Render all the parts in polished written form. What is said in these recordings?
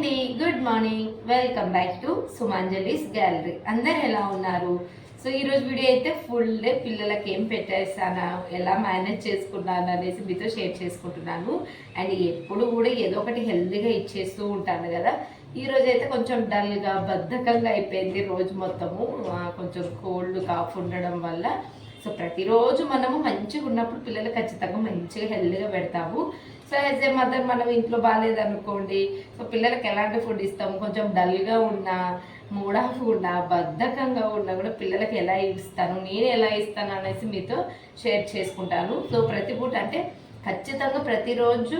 అండి, good morning. Welcome back to Sumanjali's gallery. అందరు ఎలా ఉన్నారు? సో ఈరోజు వీడియో అయితే ఫుల్ డే పిల్లలకి ఏం పెట్టేస్తానా, ఎలా మేనేజ్ చేసుకున్నాను అనేసి మీతో షేర్ చేసుకుంటున్నాను. అండ్ ఎప్పుడు కూడా ఏదో ఒకటి హెల్తీగా ఇచ్చేస్తూ ఉంటాను కదా. ఈరోజు అయితే కొంచెం డల్గా బద్ధకంగా అయిపోయింది రోజు మొత్తము. కొంచెం కోల్డ్ కాఫ్ ఉండడం వల్ల. సో ప్రతిరోజు మనము మంచిగా ఉన్నప్పుడు పిల్లలు ఖచ్చితంగా మంచిగా హెల్తీగా పెడతాము. సో యాజ్ ఏ మదర్ మనం ఇంట్లో బాగాలేదనుకోండి, సో పిల్లలకి ఎలాంటి ఫుడ్ ఇస్తాము, కొంచెం డల్గా ఉన్నా, మూడ్ ఆఫ్ ఉన్నా, బద్ధకంగా ఉన్నా కూడా పిల్లలకి ఎలా ఇస్తాను, నేను ఎలా ఇస్తాను అనేసి మీతో షేర్ చేసుకుంటాను. సో ప్రతి పూట అంటే ఖచ్చితంగా ప్రతిరోజు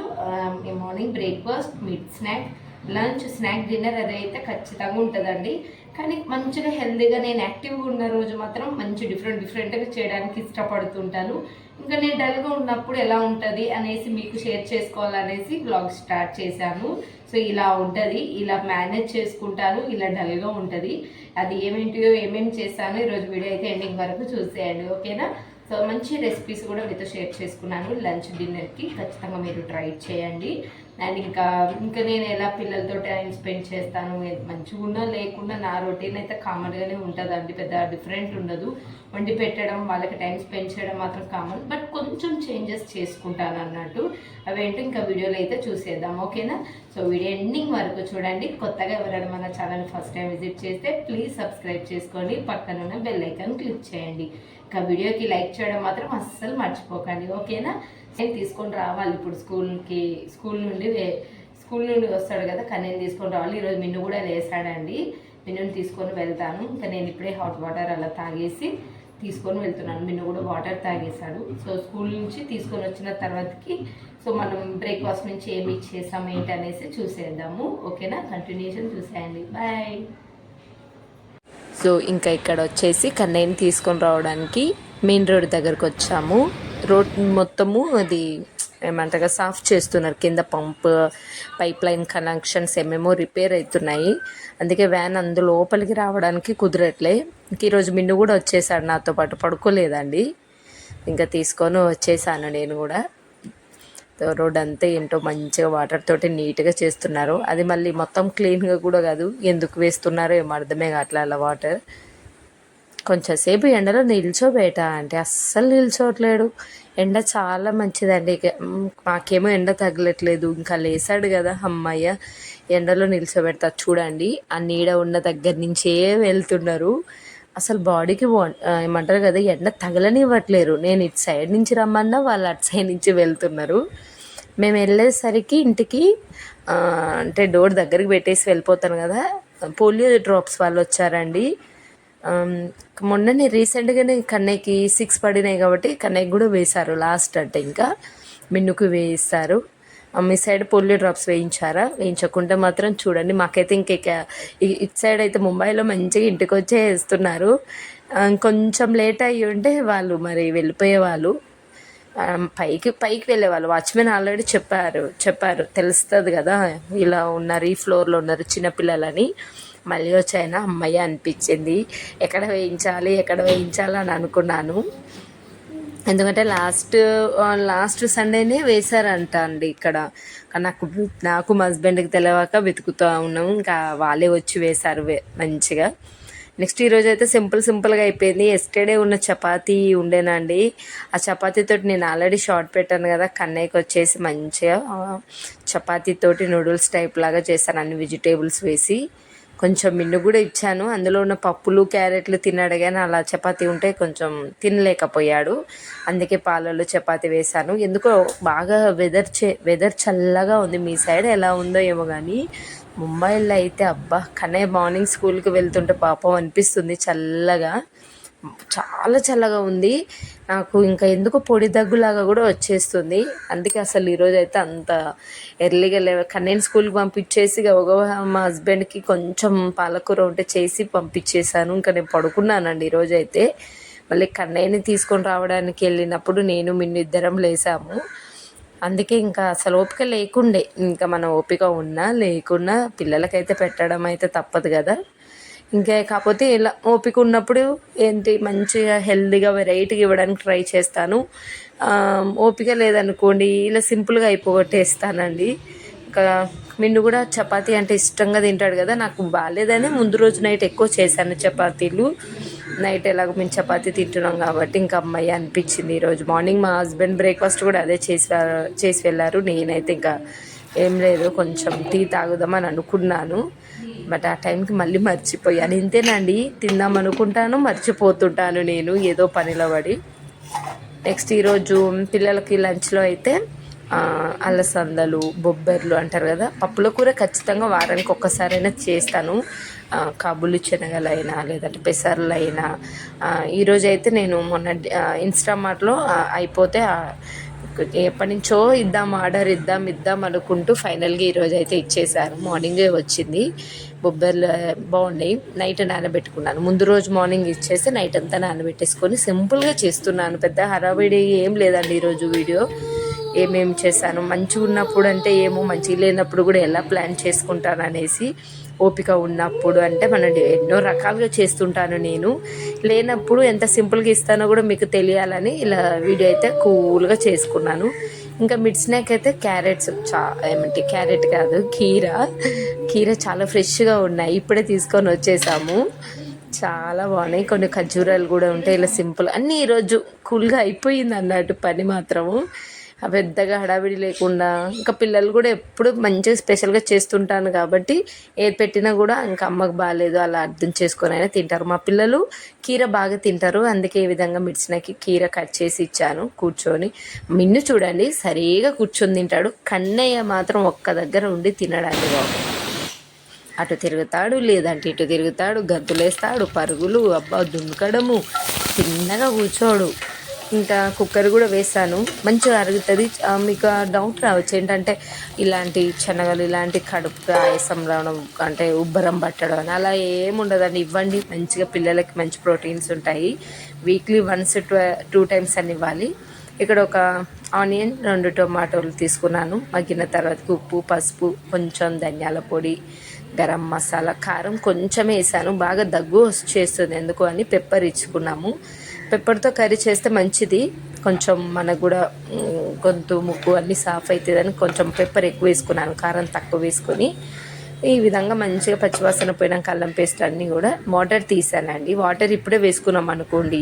morning breakfast, mid snack, lunch, snack, dinner అదైతే ఖచ్చితంగా ఉంటుందండి. కానీ మంచిగా హెల్తీగా నేను యాక్టివ్గా ఉన్న రోజు మాత్రం మంచి డిఫరెంట్గా చేయడానికి ఇష్టపడుతుంటాను. ఇంకా నేను డల్గా ఉన్నప్పుడు ఎలా ఉంటుంది అనేసి మీకు షేర్ చేసుకోవాలనేసి బ్లాగ్ స్టార్ట్ చేశాను. సో ఇలా ఉంటుంది, ఇలా మేనేజ్ చేసుకుంటాను, ఇలా డల్గా ఉంటుంది. అది ఏమేంటియో ఏమేమి చేస్తాను ఈరోజు వీడియో అయితే ఎండింగ్ వరకు చూసేయండి, ఓకేనా? సో మంచి రెసిపీస్ కూడా మీతో షేర్ చేసుకున్నాను. లంచ్ డిన్నర్కి ఖచ్చితంగా మీరు ట్రై చేయండి. అండ్ ఇంకా నేను ఎలా పిల్లలతో టైం స్పెండ్ చేస్తాను, మంచిగా ఉన్నా లేకున్నా నా రొటీన్ అయితే కామన్గానే ఉంటుందండి. పెద్ద డిఫరెంట్ ఉండదు. వండి పెట్టడం, వాళ్ళకి టైం స్పెండ్ చేయడం మాత్రం కామన్, బట్ కొంచెం చేంజెస్ చేసుకుంటాను అన్నట్టు. అవేంటో ఇంకా వీడియోలో అయితే చూసేద్దాం, ఓకేనా? సో వీడియో ఎండింగ్ వరకు చూడండి. కొత్తగా ఎవరైనా మన ఛానల్ ఫస్ట్ టైం విజిట్ చేస్తే ప్లీజ్ సబ్స్క్రైబ్ చేసుకోండి, పక్కన ఉన్న బెల్ ఐకాన్ క్లిక్ చేయండి. ఇంకా వీడియోకి లైక్ చేయడం మాత్రం అస్సలు మర్చిపోకండి, ఓకేనా? నేను తీసుకొని రావాలి ఇప్పుడు స్కూల్ నుండి వస్తాడు కదా, కన్నయ్యని తీసుకొని రావాలి. ఈరోజు మిన్ను కూడా లేసాడండి, మిన్నుని తీసుకొని వెళ్తాను. ఇంకా నేను ఇప్పుడే హాట్ వాటర్ అలా తాగేసి తీసుకొని వెళ్తున్నాను. మిన్ను కూడా వాటర్ తాగేశాడు. సో స్కూల్ నుంచి తీసుకొని వచ్చిన తర్వాతకి సో మనం బ్రేక్ఫాస్ట్ నుంచి ఏమి ఇచ్చేసాం ఏంటి అనేసి చూసేద్దాము, ఓకేనా? కంటిన్యూషన్ చూసేయండి, బాయ్. సో ఇంకా ఇక్కడ వచ్చేసి కన్నయ్యని తీసుకొని రావడానికి మెయిన్ రోడ్ దగ్గరకు వచ్చాము. రోడ్ మొత్తము అది ఏమంటారు సాఫ్ చేస్తున్నారు. కింద పంప్, పైప్ లైన్ కనెక్షన్స్ ఏమేమో రిపేర్ అవుతున్నాయి. అందుకే వ్యాన్ లోపలికి రావడానికి కుదరట్లే. ఇంక ఈరోజు మిన్ను కూడా వచ్చేసాడు నాతో పాటు, పడుకోలేదండి. ఇంకా తీసుకొని వచ్చేసాను నేను కూడా. రోడ్ అంతా ఏంటో మంచిగా వాటర్ తోటి నీట్గా చేస్తున్నారు. అది మళ్ళీ మొత్తం క్లీన్గా కూడా కాదు, ఎందుకు వేస్తున్నారో ఏమో అర్థమే కావట్లే అలా వాటర్. కొంచెంసేపు ఎండలో నిల్చోబేట అంటే అస్సలు నిల్చోవట్లేడు. ఎండ చాలా మంచిదండి. మాకేమో ఎండ తగలట్లేదు. ఇంకా లేసాడు కదా అమ్మయ్య, ఎండలో నిల్చోబెడతా చూడండి. ఆ నీడ ఉన్న దగ్గర నుంచే వెళ్తున్నారు. అసలు బాడీకి ఏమంటారు కదా, ఎండ తగలనివ్వట్లేరు. నేను ఇటు సైడ్ నుంచి రమ్మన్నా వాళ్ళు అటు సైడ్ నుంచి వెళ్తున్నారు. మేము వెళ్ళేసరికి ఇంటికి అంటే డోర్ దగ్గరికి పెట్టేసి వెళ్ళిపోతాను కదా, పోలియో డ్రాప్స్ వాళ్ళు వచ్చారండి. మొన్ననే రీసెంట్గానే కన్నయ్యకి 6 పడినాయి కాబట్టి కన్నయ్యకి కూడా వేశారు. లాస్ట్ అంటే ఇంకా మిన్నుకు వేయిస్తారు. మీ సైడ్ పోలియో డ్రాప్స్ వేయించారా? వేయించకుంటే మాత్రం చూడండి. మాకైతే ఇటు సైడ్ అయితే ముంబైలో మంచిగా ఇంటికి వచ్చే వేస్తున్నారు. కొంచెం లేట్ అయ్యి ఉంటే వాళ్ళు మరి వెళ్ళిపోయేవాళ్ళు, పైకి వెళ్ళేవాళ్ళు. వాచ్మెన్ ఆల్రెడీ చెప్పారు తెలుస్తుంది కదా, ఇలా ఉన్నారు, ఈ ఫ్లోర్లో ఉన్నారు చిన్నపిల్లలని. మళ్ళీ వచ్చాయినా అమ్మయ్య అనిపించింది. ఎక్కడ వేయించాలి అని అనుకున్నాను. ఎందుకంటే లాస్ట్ సండేనే వేశారంట అండి ఇక్కడ. నాకు మా హస్బెండ్కి తెలియక వెతుకుతూ ఉన్నాము. ఇంకా వాళ్ళే వచ్చి వేశారు మంచిగా. నెక్స్ట్ ఈరోజు అయితే సింపుల్గా అయిపోయింది. ఎస్టర్డే ఉన్న చపాతీ ఉండేనండి. ఆ చపాతీతోటి నేను ఆల్రెడీ షార్ట్ పెట్టాను కదా, కన్నయ్యకి వచ్చేసి మంచిగా చపాతీతోటి నూడిల్స్ టైప్ లాగా చేశాను, అన్ని వెజిటేబుల్స్ వేసి. కొంచెం మిన్ను కూడా ఇచ్చాను. అందులో ఉన్న పప్పులు, క్యారెట్లు తిన్నాడు, కానీ అలా చపాతీ ఉంటే కొంచెం తినలేకపోయాడు. అందుకే పాలలో చపాతీ వేశాను. ఎందుకో బాగా వెదర్ చల్లగా ఉంది. మీ సైడ్ ఎలా ఉందో ఏమో కానీ ముంబైలో అయితే అబ్బా, కన్నయ్య మార్నింగ్ స్కూల్కి వెళ్తుంటే పాపం అనిపిస్తుంది. చాలా చల్లగా ఉంది. నాకు ఇంకా ఎందుకో పొడి దగ్గులాగా కూడా వచ్చేస్తుంది. అందుకే అసలు ఈరోజు అయితే అంత ఎర్లీగా కన్నయ్యని స్కూల్కి పంపించేసి మా హస్బెండ్కి కొంచెం పాలకూర ఉంటే చేసి పంపించేశాను. ఇంకా నేను పడుకున్నానండి ఈరోజు అయితే. మళ్ళీ కన్నయ్యని తీసుకొని రావడానికి వెళ్ళినప్పుడు నేను మిన్ను ఇద్దరం లేసాము. అందుకే ఇంకా అసలు ఓపిక లేకుండే. ఇంకా మన ఓపిక ఉన్నా లేకున్నా పిల్లలకైతే పెట్టడం అయితే తప్పదు కదా. ఇంకా కాకపోతే ఇలా ఓపిక ఉన్నప్పుడు ఏంటి మంచిగా హెల్తీగా వెరైటీగా ఇవ్వడానికి ట్రై చేస్తాను. ఓపిక లేదనుకోండి ఇలా సింపుల్గా అయిపోగొట్టేస్తానండి. ఇంకా మిన్ను కూడా చపాతీ అంటే ఇష్టంగా తింటాడు కదా, నాకు బాగాలేదని ముందు రోజు నైట్ ఎక్కువ చేశాను చపాతీలు. నైట్ ఎలాగో మేము చపాతీ తింటున్నాం కాబట్టి ఇంకా అమ్మాయి అనిపించింది. ఈరోజు మార్నింగ్ మా హస్బెండ్ బ్రేక్ఫాస్ట్ కూడా అదే చేసి వెళ్ళారు. నేనైతే ఇంకా ఏం లేదు, కొంచెం టీ తాగుదామని అనుకున్నాను, బట్ ఆ టైంకి మళ్ళీ మర్చిపోయాను. ఇంతేనండి, తిందాం అనుకుంటాను, మర్చిపోతుంటాను నేను ఏదో పనిలో పడి. నెక్స్ట్ ఈరోజు పిల్లలకి లంచ్లో అయితే అలసందలు, బొబ్బెర్లు అంటారు కదా, పప్పుల కూర ఖచ్చితంగా వారానికి ఒక్కసారైనా చేస్తాను. కాబులి శనగలైనా లేదంటే పెసర్లైనా. ఈరోజు అయితే నేను మొన్న ఇన్స్టామార్ట్లో అయిపోతే ఎప్పటి నుంచో ఆర్డర్ ఇద్దాం అనుకుంటూ ఫైనల్గా ఈరోజు అయితే ఇచ్చేసాను. మార్నింగే వచ్చింది. బొబ్బర్లు బాగున్నాయి. నైట్ నానబెట్టుకున్నాను. ముందు రోజు మార్నింగ్ ఇచ్చేసి నైట్ అంతా నానబెట్టేసుకొని సింపుల్గా చేస్తున్నాను. పెద్ద హడావిడి ఏం లేదండి ఈరోజు వీడియో. ఏమేమి చేశాను, మంచిగా ఉన్నప్పుడు అంటే ఏమో, మంచిగా లేనప్పుడు కూడా ఎలా ప్లాన్ చేసుకుంటాను అనేసి, ఓపిక ఉన్నప్పుడు అంటే మనం ఎన్నో రకాలుగా చేస్తుంటాను నేను. లేనప్పుడు ఎంత సింపుల్గా ఇస్తానో కూడా మీకు తెలియాలని ఇలా వీడియో అయితే కూల్గా చేసుకున్నాను. ఇంకా మిడ్ స్నాక్ అయితే క్యారెట్స్ క్యారెట్ కాదు, కీర చాలా ఫ్రెష్గా ఉన్నాయి. ఇప్పుడే తీసుకొని వచ్చేసాము. చాలా బాగున్నాయి. కొన్ని ఖర్జూరాలు కూడా ఉంటాయి. ఇలా సింపుల్ అన్నీ ఈరోజు కూల్గా అయిపోయింది అన్నట్టు పని మాత్రము. పెద్దగా హడావిడి లేకుండా. ఇంకా పిల్లలు కూడా ఎప్పుడు మంచిగా స్పెషల్గా చేస్తుంటాను కాబట్టి ఏది పెట్టినా కూడా ఇంకా అమ్మకు బాగాలేదు అలా అర్థం చేసుకొని అయినా తింటారు. మా పిల్లలు కీర బాగా తింటారు, అందుకే ఈ విధంగా మిర్చినకి కీర కట్ చేసి ఇచ్చాను కూర్చొని. మిన్ను చూడండి సరిగా కూర్చొని తింటాడు, కన్నయ్య మాత్రం ఒక్క దగ్గర ఉండి తినడానికి బాబు. అటు తిరుగుతాడు, లేదంటే ఇటు తిరుగుతాడు, గంతులేస్తాడు, పరుగులు, అబ్బా దుంకడము, చిన్నగా కూర్చోడు. ఇంకా కుక్కర్ కూడా వేసాను, మంచిగా అరుగుతుంది. మీకు డౌట్ రావచ్చు ఏంటంటే ఇలాంటి శనగలు ఇలాంటి కడుపు ఆయాసం రావడం అంటే ఉబ్బరం పట్టడం అని, అలా ఏముండదండి. ఇవ్వండి, మంచిగా పిల్లలకి మంచి ప్రోటీన్స్ ఉంటాయి. వీక్లీ వన్స్ 2 టైమ్స్ అని ఇవ్వాలి. ఇక్కడ ఒక ఆనియన్, 2 టొమాటోలు తీసుకున్నాను. మగ్గిన తర్వాత ఉప్పు, పసుపు, కొంచెం ధనియాల పొడి, గరం మసాలా, కారం కొంచెం వేసాను. బాగా దగ్గు చేస్తుంది ఎందుకు అని పెప్పర్ ఇచ్చుకున్నాము. పెప్పర్తో కర్రీ చేస్తే మంచిది, కొంచెం మనకు కూడా గొంతు ముక్కు అన్నీ సాఫ్ అవుతుందని కొంచెం పెప్పర్ ఎక్కువ వేసుకున్నాను, కారం తక్కువ వేసుకొని. ఈ విధంగా మంచిగా పచ్చివాసన పోయినాక అల్లం పేస్ట్ అన్నీ కూడా వాటర్ తీసానండి. వాటర్ ఇప్పుడే వేసుకున్నాం అనుకోండి,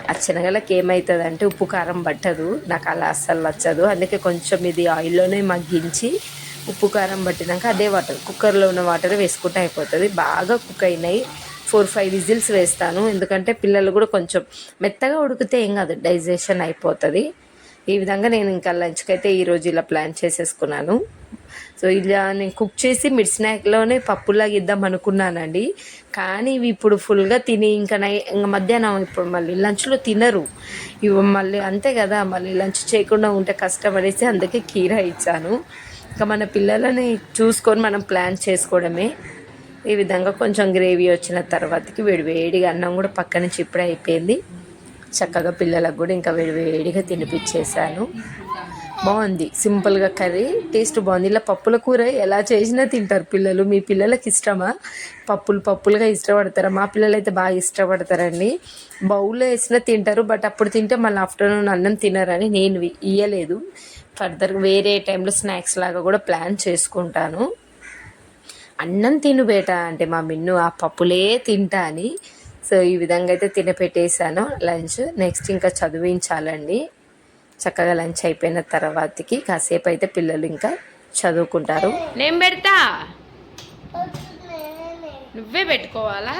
ఆ శనగలకి ఏమవుతుందంటే ఉప్పు కారం పట్టదు, నాకు అలా అస్సలు నచ్చదు. అందుకే కొంచెం ఇది ఆయిల్లోనే మగ్గించి ఉప్పు కారం పట్టినాక అదే వాటర్, కుక్కర్లో ఉన్న వాటర్ వేసుకుంటే అయిపోతుంది. బాగా కుక్ అయినాయి. 4-5 విజిల్స్ వేస్తాను, ఎందుకంటే పిల్లలు కూడా కొంచెం మెత్తగా ఉడికితే ఏం కాదు, డైజెషన్ అయిపోతుంది. ఈ విధంగా నేను ఇంకా లంచ్కి అయితే ఈరోజు ఇలా ప్లాన్ చేసేసుకున్నాను. సో ఇలా నేను కుక్ చేసి మిడ్ స్నాక్లోనే పప్పులాగా ఇద్దాం అనుకున్నానండి, కానీ ఇవి ఇప్పుడు ఫుల్గా తిని ఇంకా మధ్యాహ్నం ఇప్పుడు మళ్ళీ లంచ్లో తినరు ఇవి, మళ్ళీ అంతే కదా, మళ్ళీ లంచ్ చేయకుండా ఉంటే కష్టం అనేసి అందుకే కీరా ఇచ్చాను. ఇంకా మన పిల్లలని చూసుకొని మనం ప్లాన్ చేసుకోవడమే. ఈ విధంగా కొంచెం గ్రేవీ వచ్చిన తర్వాతకి వేడివేడిగా అన్నం కూడా పక్క నుంచి ఇప్పుడే అయిపోయింది. చక్కగా పిల్లలకు కూడా ఇంకా వేడివేడిగా తినిపించేసాను. బాగుంది, సింపుల్గా కర్రీ, టేస్ట్ బాగుంది. ఇలా పప్పుల కూర ఎలా చేసినా తింటారు పిల్లలు. మీ పిల్లలకి ఇష్టమా? పప్పులుగా ఇష్టపడతారా? మా పిల్లలు అయితే బాగా ఇష్టపడతారండి. బౌల్లో వేసినా తింటారు, బట్ అప్పుడు తింటే మళ్ళీ ఆఫ్టర్నూన్ అన్నం తినరని నేను ఇయ్యలేదు. ఫర్దర్గా వేరే టైంలో స్నాక్స్ లాగా కూడా ప్లాన్ చేసుకుంటాను. అన్నం తిను బేటా అంటే మా మిన్ను ఆ పప్పులే తింటా అని. సో ఈ విధంగా అయితే తినపెట్టేసాను లంచ్. నెక్స్ట్ ఇంకా చదివించాలండి. చక్కగా లంచ్ అయిపోయిన తర్వాతకి కాసేపు అయితే పిల్లలు ఇంకా చదువుకుంటారు. నేను పెడతా, నువ్వే పెట్టుకోవాలా?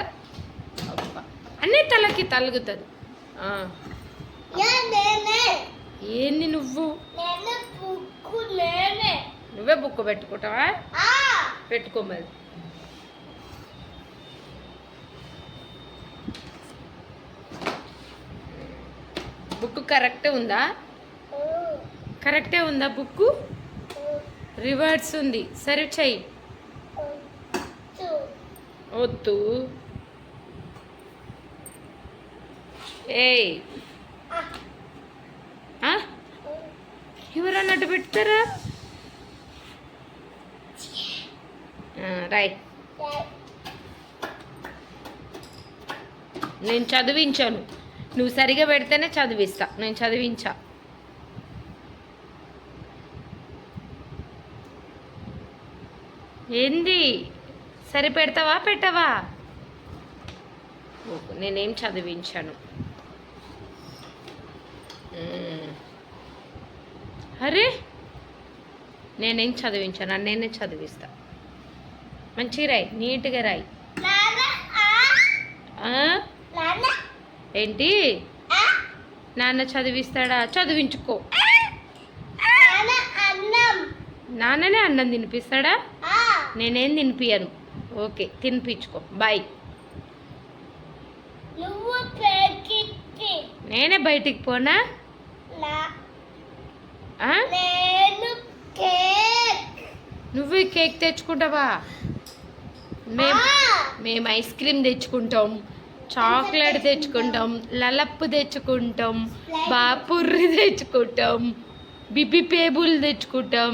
అన్నీ తలకి తలుగుతుంది. ఏంది నువ్వే బుక్ పెట్టుకుంటావా? పెట్టుకో మరి. బుక్ కరెక్టే ఉందా? బుక్ రివర్స్ ఉంది, సరే చెయ్యి. వద్దు, ఏయ్ ఎవరన్నట్టు పెడతారా? రాయ్, నేను చదివించాను, నువ్వు సరిగా పెడితేనే చదివిస్తా. నేను చదివించా. ఏంది సరి పెడతావా పెట్టవా? నేనేం చదివించాను? అరే నేనేం చదివించాను? నేనే చదివిస్తా. మంచిగా రాయి, నీట్గా రాయి. ఏంటి నాన్న చదివిస్తాడా? చదివించుకో. నాన్ననే అన్నం తినిపిస్తాడా? నేనేం తినిపియను. ఓకే తినిపించుకో. బాయ్. నేనే బయటికి పోనా? నువ్వు కేక్ తెచ్చుకుంటావా? మేము ఐస్ క్రీమ్ తెచ్చుకుంటాం, చాక్లెట్ తెచ్చుకుంటాం, లలప్పు తెచ్చుకుంటాం, బాపుర్రి తెచ్చుకుంటాం, బిబి పేబుల్ తెచ్చుకుంటాం,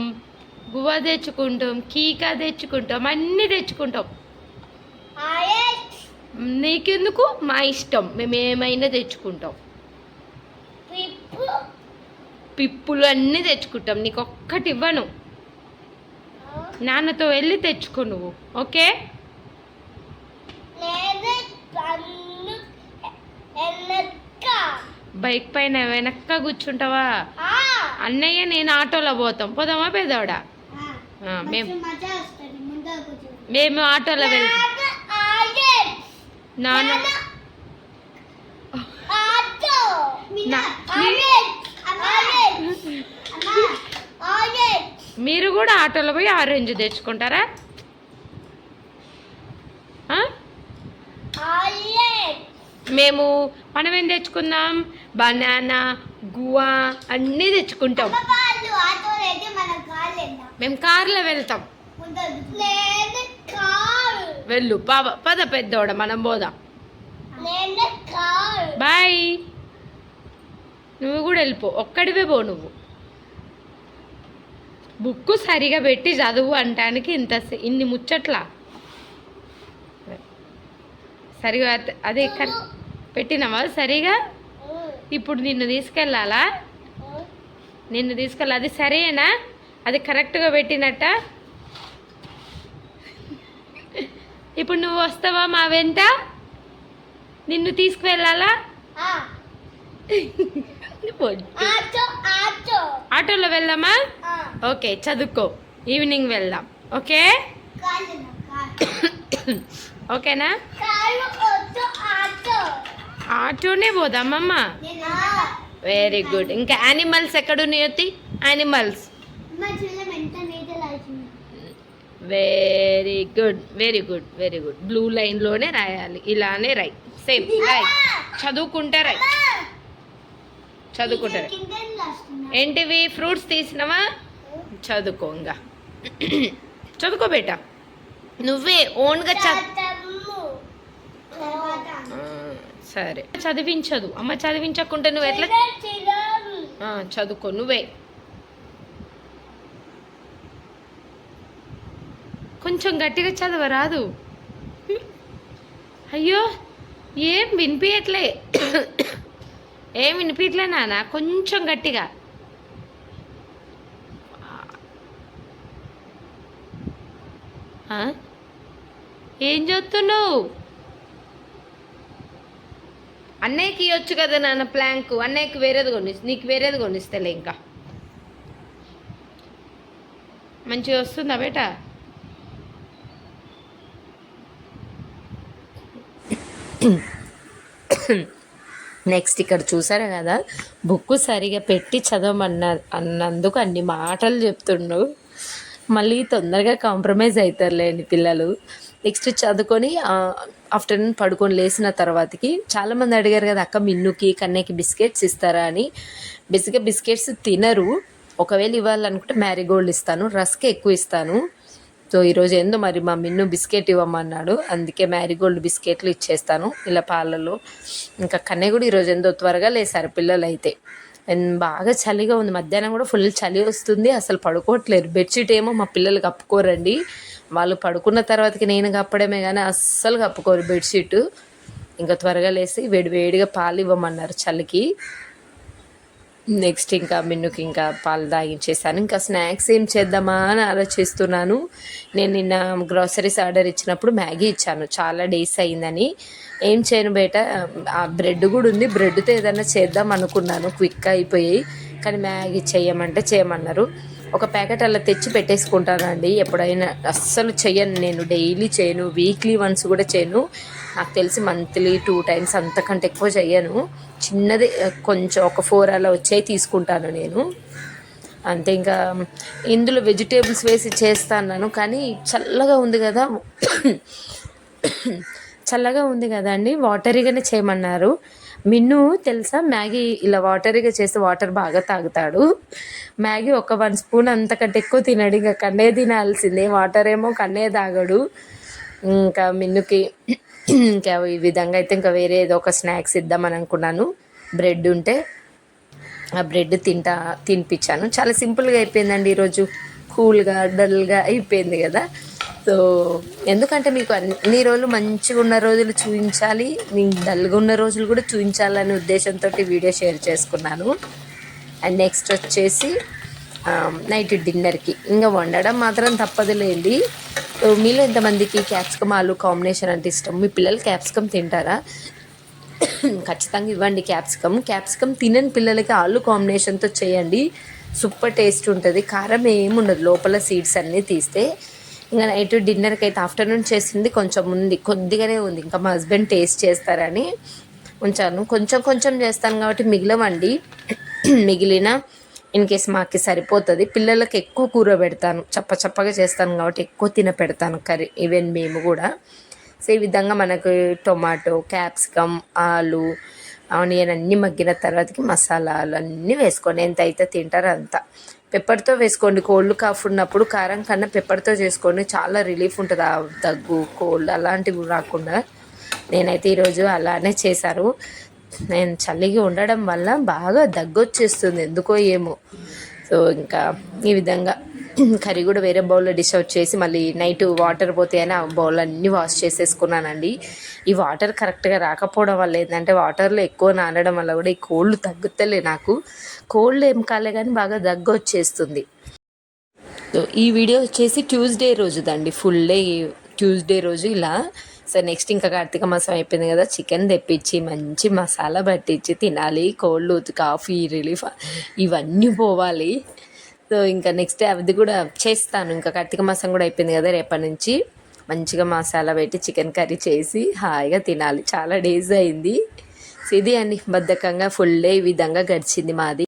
గువ్వ తెచ్చుకుంటాం, కీకా తెచ్చుకుంటాం, అన్నీ తెచ్చుకుంటాం. నీకెందుకు? మా ఇష్టం, మేము ఏమైనా తెచ్చుకుంటాం. పిప్పులు అన్నీ తెచ్చుకుంటాం. నీకు ఒక్కటి ఇవ్వను. నాన్నతో వెళ్ళి తెచ్చుకో నువ్వు. ఓకే? బైక్ పైన వెనక్క కూర్చుంటావా? అన్నయ్య నేను ఆటోలో పోతాం. పోదామా పెద్దవాడా? మేము ఆటోలో వెళ్తాం. నాన్న మీరు కూడా ఆటోలో పోయి ఆరెంజ్ తెచ్చుకుంటారా? మనం ఏం తెచ్చుకుందాం? బనానా, గువా అన్నీ తెచ్చుకుంటాం. మేము కార్లో వెళ్తాం. వెళ్ళు పద పెద్దోడ, మనం పోదాం. బాయ్. నువ్వు కూడా వెళ్ళిపో, ఒక్కడివే పో నువ్వు. బుక్కు సరిగా పెట్టి చదువు అంటానికి ఇన్ని ముచ్చట్లా? సరిగా అదే పెట్టినావా సరిగా? ఇప్పుడు నిన్ను తీసుకెళ్ళాలా? అది సరేనా? అది కరెక్ట్గా పెట్టినట్ట? ఇప్పుడు నువ్వు వస్తావా మా వెంట? నిన్ను తీసుకువెళ్ళాలా? ఆటోలో వెళ్దామా? ఓకే చదువుకో, ఈవినింగ్ వెళ్దాం. ఓకే ఓకేనా? ఆటోనే పోదామమ్మ. Very good. ఇంకా యానిమల్స్ ఎక్కడున్నాయో? Animals. Very good very good very good. Blue లైన్లోనే రాయాలి, ఇలానే రాయి. సేమ్ రాయి. చదువుకుంటా రాయి. చదువుకుంటా రాయి. ఏంటివి? ఫ్రూట్స్ తీసినవా? చదువుకో. ఇంకా చదువుకో బేటా. నువ్వే ఓన్గా సరే. చదివించదు అమ్మ. చదివించకుంటే నువ్వు ఎట్లా చదువుకో? నువ్వే కొంచెం గట్టిగా చదవరాదు? అయ్యో ఏం వినిపించట్లే. ఏం వినిపించలే నాన్న, కొంచెం గట్టిగా. ఏం చదువుతున్నావు? అన్నయ్యకి ఇవ్వచ్చు కదా నాన్న ప్లాంక్. అన్నయ్యకి వేరేది కొనిస్తా, నీకు వేరేది కొనిస్తలే. ఇంకా మంచిగా వస్తుందా బేటా? నెక్స్ట్ ఇక్కడ చూసారా కదా, బుక్ సరిగా పెట్టి అన్నందుకు అన్ని మాటలు చెప్తుండు. మళ్ళీ తొందరగా కాంప్రమైజ్ అవుతారులేండి పిల్లలు. నెక్స్ట్ చదువుకొని ఆఫ్టర్నూన్ పడుకొని లేచిన తర్వాతకి చాలామంది అడిగారు కదా, అక్క మిన్నుకి కన్నయ్యకి బిస్కెట్స్ ఇస్తారా అని. బేసిక్గా బిస్కెట్స్ తినరు. ఒకవేళ ఇవ్వాలనుకుంటే మ్యారీగోల్డ్ ఇస్తాను, రస్క్ ఎక్కువ ఇస్తాను. సో ఈరోజు ఏందో మరి మా మిన్ను బిస్కెట్ ఇవ్వమన్నాడు, అందుకే మ్యారీగోల్డ్ బిస్కెట్లు ఇచ్చేస్తాను ఇలా పాలలో. ఇంకా కన్నయ్య కూడా ఈరోజు ఏందో త్వరగా లేసారు పిల్లలు అయితే. బాగా చలిగా ఉంది, మధ్యాహ్నం కూడా ఫుల్ చలి వస్తుంది, అసలు పడుకోవట్లేరు. బెడ్షీట్ ఏమో మా పిల్లలు కప్పుకోరండి, వాళ్ళు పడుకున్న తర్వాతకి నేను కప్పడమే కానీ అస్సలు కప్పుకోరు బెడ్షీట్. ఇంకా త్వరగా లేసి వేడివేడిగా పాలు ఇవ్వమన్నారు చలికి. నెక్స్ట్ ఇంకా మిన్నుకి ఇంకా పాలు తాగించేసాను. ఇంకా స్నాక్స్ ఏం చేద్దామా అని ఆలోచిస్తున్నాను. నేను నిన్న గ్రాసరీస్ ఆర్డర్ ఇచ్చినప్పుడు మ్యాగీ ఇచ్చాను, చాలా డేస్ అయిందని. ఏం చేయను బేట, ఆ బ్రెడ్ కూడా ఉంది, బ్రెడ్తో ఏదైనా చేద్దాం అనుకున్నాను, క్విక్గా అయిపోయాయి. కానీ మ్యాగీ చేయమంటే చేయమన్నారు. ఒక ప్యాకెట్ అలా తెచ్చి పెట్టేసుకుంటానండి ఎప్పుడైనా. అస్సలు చెయ్యను నేను, డైలీ చేయను, వీక్లీ వన్స్ కూడా చేయను. నాకు తెలిసి మంత్లీ 2 times, అంతకంటే ఎక్కువ చెయ్యను. చిన్నది కొంచెం ఒక 4 అలా వచ్చాయి తీసుకుంటాను నేను అంతే. ఇంకా ఇందులో వెజిటేబుల్స్ వేసి చేస్తాను, కానీ చల్లగా ఉంది కదా చల్లగా ఉంది కదా అండి, వాటరీగానే చేయమన్నారు. మిన్ను తెలుసా, మ్యాగీ ఇలా వాటరీగా చేస్తే వాటర్ బాగా తాగుతాడు. మ్యాగీ ఒక 1 స్పూన్ అంతకంటే ఎక్కువ తినడు, ఇంకా కన్నే తినాల్సిందే, వాటర్ ఏమో కన్నే తాగడు. ఇంకా మిన్నుకి ఇంకా ఈ విధంగా అయితే ఇంకా వేరే ఏదో ఒక స్నాక్స్ ఇద్దామని అనుకున్నాను. బ్రెడ్ ఉంటే ఆ బ్రెడ్ తినిపించాను. చాలా సింపుల్గా అయిపోయిందండి ఈరోజు, కూల్గా డల్గా అయిపోయింది కదా. సో ఎందుకంటే మీకు అన్ని రోజులు మంచిగా ఉన్న రోజులు చూపించాలి, మీకు డల్గా ఉన్న రోజులు కూడా చూపించాలనే ఉద్దేశంతో వీడియో షేర్ చేసుకున్నాను. అండ్ నెక్స్ట్ వచ్చేసి నైట్ డిన్నర్కి ఇంకా వండడం మాత్రం తప్పదులేండి. మీలో ఎంతమందికి క్యాప్సికమ్ ఆలు కాంబినేషన్ అంటే ఇష్టం? మీ పిల్లలు క్యాప్సికమ్ తింటారా? ఖచ్చితంగా ఇవ్వండి క్యాప్సికమ్ తినని పిల్లలకి ఆలు కాంబినేషన్తో చేయండి, సూపర్ టేస్ట్ ఉంటుంది. కారం ఏముండదు, లోపల సీడ్స్ అన్నీ తీస్తే. ఇంకా నైట్ డిన్నర్కి అయితే ఆఫ్టర్నూన్ చేసింది కొంచెం ఉంది, కొద్దిగానే ఉంది, ఇంకా మా హస్బెండ్ టేస్ట్ చేస్తారని ఉంచాను. కొంచెం చేస్తాను కాబట్టి మిగిలవండి. మిగిలిన ఇన్ కేస్ మాకు సరిపోతుంది. పిల్లలకి ఎక్కువ కూర పెడతాను, చప్పగా చేస్తాను కాబట్టి ఎక్కువ పెడతాను కర్రీ, ఈవెన్ మేము కూడా. సో ఈ విధంగా మనకు టొమాటో, క్యాప్సికమ్, ఆలు, ఆనియన్ అన్నీ మగ్గిన తర్వాతకి మసాలాలు అన్నీ వేసుకోండి, ఎంత అయితే తింటారో అంత. పెప్పర్తో వేసుకోండి, కోల్డ్ కాఫ్ ఉన్నప్పుడు కారం కన్నా పెప్పర్తో చేసుకోండి, చాలా రిలీఫ్ ఉంటుంది. ఆ దగ్గు, కోల్డ్ అలాంటివి రాకుండా. నేనైతే ఈరోజు అలానే చేశాను. నేను చలిగా ఉండడం వల్ల బాగా దగ్గు వచ్చేస్తుంది ఎందుకో ఏమో. సో ఇంకా ఈ విధంగా కర్రీ కూడా వేరే బౌల్లో డిష్ అవుట్ చేసి మళ్ళీ నైట్ వాటర్ పోతే అని ఆ బౌల్ అన్నీ వాష్ చేసేసుకున్నానండి. ఈ వాటర్ కరెక్ట్గా రాకపోవడం వల్ల ఏంటంటే, వాటర్లో ఎక్కువ నానడం వల్ల కూడా ఈ కోల్డ్ తగ్గుతలే నాకు. కోల్డ్ ఏం కాలే కానీ బాగా దగ్గు వచ్చేస్తుంది. సో ఈ వీడియో వచ్చేసి ట్యూస్డే రోజుదండి, ఫుల్ డే ట్యూస్డే రోజు ఇలా. సో నెక్స్ట్ ఇంకా కార్తీక మాసం అయిపోయింది కదా, చికెన్ తెప్పించి మంచి మసాలా పట్టించి తినాలి. కోల్డ్, కాఫీ, రిలీఫ్ ఇవన్నీ పోవాలి. సో ఇంకా నెక్స్ట్ అది కూడా చేస్తాను. ఇంకా కార్తీక మాసం కూడా అయిపోయింది కదా, రేపటి నుంచి మంచిగా మసాలా పెట్టి చికెన్ కర్రీ చేసి హాయిగా తినాలి. చాలా డేస్ అయింది. సో ఇది అండి, బద్ధకంగా ఫుల్ డే ఈ విధంగా గడిచింది మాది.